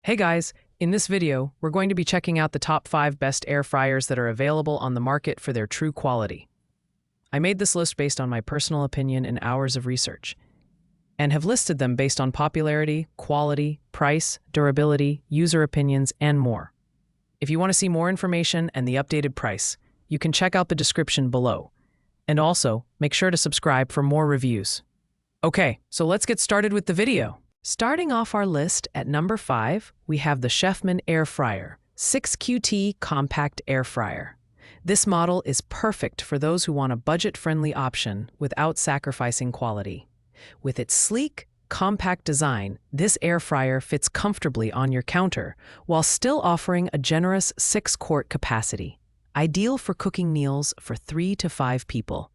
Hey guys, in this video, we're going to be checking out the top 5 best air fryers that are available on the market for their true quality. I made this list based on my personal opinion and hours of research, and have listed them based on popularity, quality, price, durability, user opinions, and more. If you want to see more information and the updated price, you can check out the description below. And also, make sure to subscribe for more reviews. Okay, so let's get started with the video. Starting off our list at number 5, we have the Chefman Air Fryer 6QT Compact Air Fryer. This model is perfect for those who want a budget-friendly option without sacrificing quality. With its sleek, compact design, this air fryer fits comfortably on your counter while still offering a generous 6-quart capacity, ideal for cooking meals for 3 to 5 people.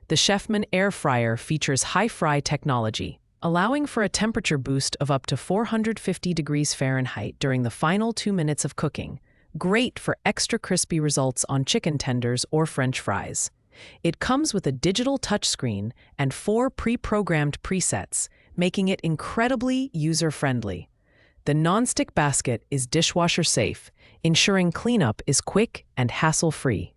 The Chefman Air Fryer features high-fry technology, allowing for a temperature boost of up to 450 degrees Fahrenheit during the final 2 minutes of cooking, great for extra crispy results on chicken tenders or French fries. It comes with a digital touchscreen and 4 pre-programmed presets, making it incredibly user-friendly. The nonstick basket is dishwasher safe, ensuring cleanup is quick and hassle-free.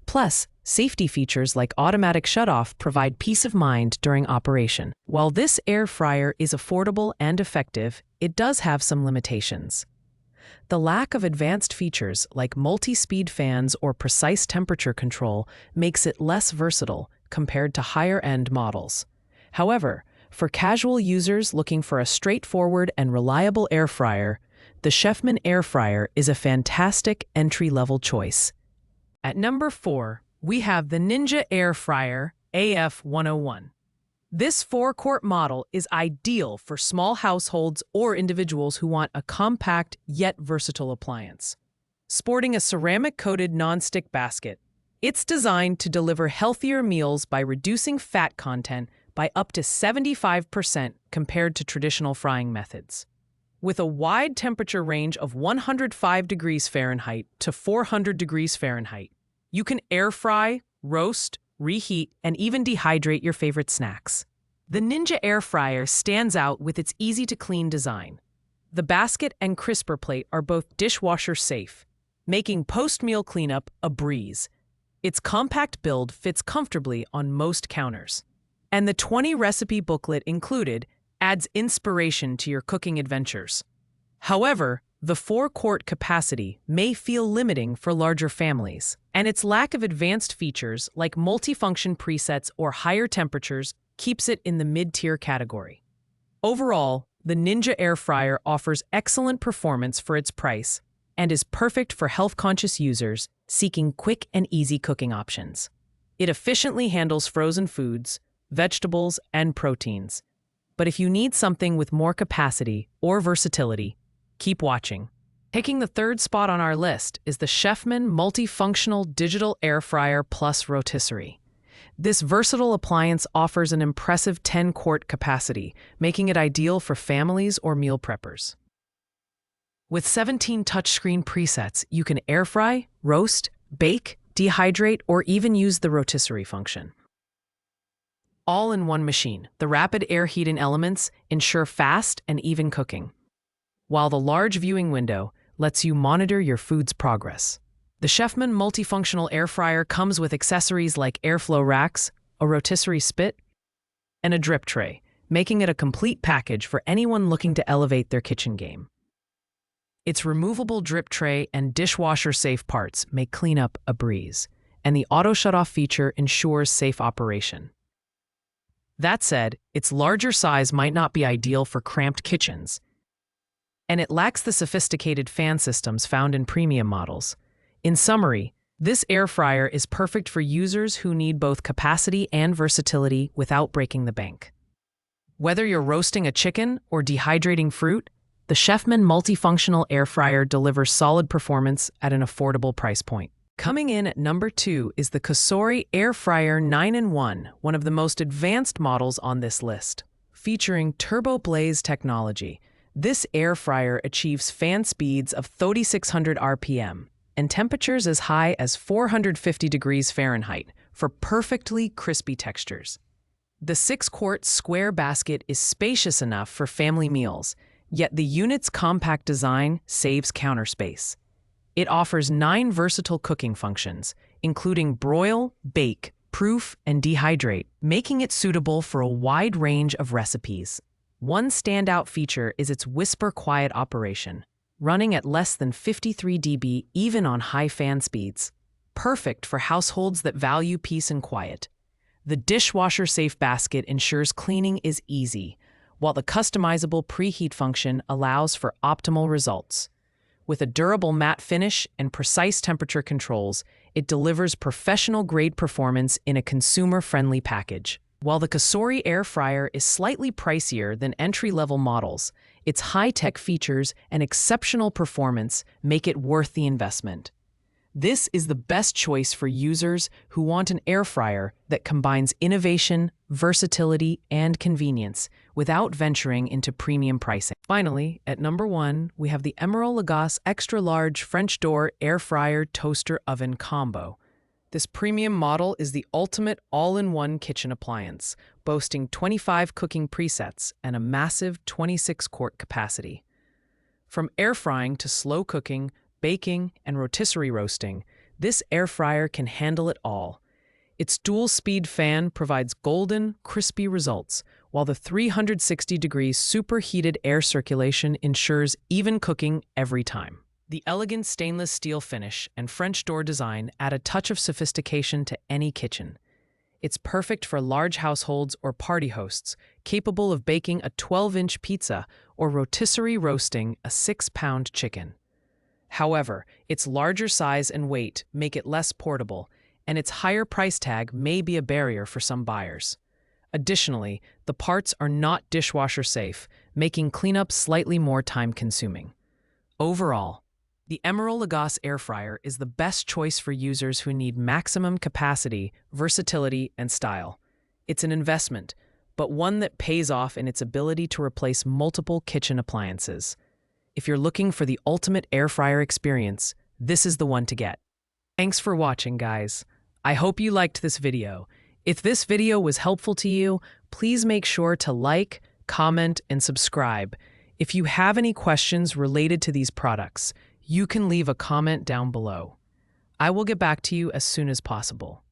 Plus, safety features like automatic shutoff provide peace of mind during operation. While this air fryer is affordable and effective, it does have some limitations. The lack of advanced features like multi-speed fans or precise temperature control makes it less versatile compared to higher-end models. However, for casual users looking for a straightforward and reliable air fryer, the Chefman Air Fryer is a fantastic entry-level choice. At number 4, we have the Ninja Air Fryer AF101. This 4-quart model is ideal for small households or individuals who want a compact yet versatile appliance. Sporting a ceramic-coated nonstick basket, it's designed to deliver healthier meals by reducing fat content by up to 75% compared to traditional frying methods. With a wide temperature range of 105 degrees Fahrenheit to 400 degrees Fahrenheit, you can air fry, roast, reheat, and even dehydrate your favorite snacks. The Ninja Air Fryer stands out with its easy-to-clean design. The basket and crisper plate are both dishwasher safe, making post-meal cleanup a breeze. Its compact build fits comfortably on most counters. And the 20-recipe booklet included adds inspiration to your cooking adventures. However, the 4-quart capacity may feel limiting for larger families, and its lack of advanced features like multifunction presets or higher temperatures keeps it in the mid-tier category. Overall, the Ninja Air Fryer offers excellent performance for its price and is perfect for health-conscious users seeking quick and easy cooking options. It efficiently handles frozen foods, vegetables, and proteins. But if you need something with more capacity or versatility, keep watching. Taking the 3rd spot on our list is the Chefman Multifunctional Digital Air Fryer Plus Rotisserie. This versatile appliance offers an impressive 10-quart capacity, making it ideal for families or meal preppers. With 17 touchscreen presets, you can air fry, roast, bake, dehydrate, or even use the rotisserie function. All in one machine, the rapid air heating elements ensure fast and even cooking, while the large viewing window lets you monitor your food's progress. The Chefman Multifunctional Air Fryer comes with accessories like airflow racks, a rotisserie spit, and a drip tray, making it a complete package for anyone looking to elevate their kitchen game. Its removable drip tray and dishwasher-safe parts make cleanup a breeze, and the auto shutoff feature ensures safe operation. That said, its larger size might not be ideal for cramped kitchens, and it lacks the sophisticated fan systems found in premium models. In summary, this air fryer is perfect for users who need both capacity and versatility without breaking the bank. Whether you're roasting a chicken or dehydrating fruit, the Chefman Multifunctional Air Fryer delivers solid performance at an affordable price point. Coming in at number 2 is the Casori Air Fryer 9-in-1, one of the most advanced models on this list. Featuring turbo blaze technology, this air fryer achieves fan speeds of 3,600 RPM and temperatures as high as 450 degrees Fahrenheit for perfectly crispy textures. The 6-quart square basket is spacious enough for family meals, Yet the unit's compact design saves counter space. It offers 9 versatile cooking functions, including broil, bake, proof, and dehydrate, making it suitable for a wide range of recipes. One standout feature is its whisper-quiet operation, running at less than 53 dB even on high fan speeds. Perfect for households that value peace and quiet. The dishwasher-safe basket ensures cleaning is easy, while the customizable preheat function allows for optimal results. With a durable matte finish and precise temperature controls, it delivers professional-grade performance in a consumer-friendly package. While the Casori Air Fryer is slightly pricier than entry-level models, its high-tech features and exceptional performance make it worth the investment. This is the best choice for users who want an air fryer that combines innovation, versatility, and convenience without venturing into premium pricing. Finally, at number 1, we have the Emeril Lagasse Extra Large French Door Air Fryer Toaster Oven Combo. This premium model is the ultimate all-in-one kitchen appliance, boasting 25 cooking presets and a massive 26-quart capacity. From air frying to slow cooking, baking, and rotisserie roasting, this air fryer can handle it all. Its dual-speed fan provides golden, crispy results, while the 360-degree superheated air circulation ensures even cooking every time. The elegant stainless steel finish and French door design add a touch of sophistication to any kitchen. It's perfect for large households or party hosts, capable of baking a 12-inch pizza or rotisserie roasting a 6-pound chicken. However, its larger size and weight make it less portable, and its higher price tag may be a barrier for some buyers. Additionally, the parts are not dishwasher safe, making cleanup slightly more time-consuming. Overall, the Emeril Lagasse Air Fryer is the best choice for users who need maximum capacity, versatility, and style. It's an investment, but one that pays off in its ability to replace multiple kitchen appliances. If you're looking for the ultimate air fryer experience, this is the one to get. Thanks for watching, guys. I hope you liked this video. If this video was helpful to you, please make sure to like, comment, and subscribe. If you have any questions related to these products, you can leave a comment down below. I will get back to you as soon as possible.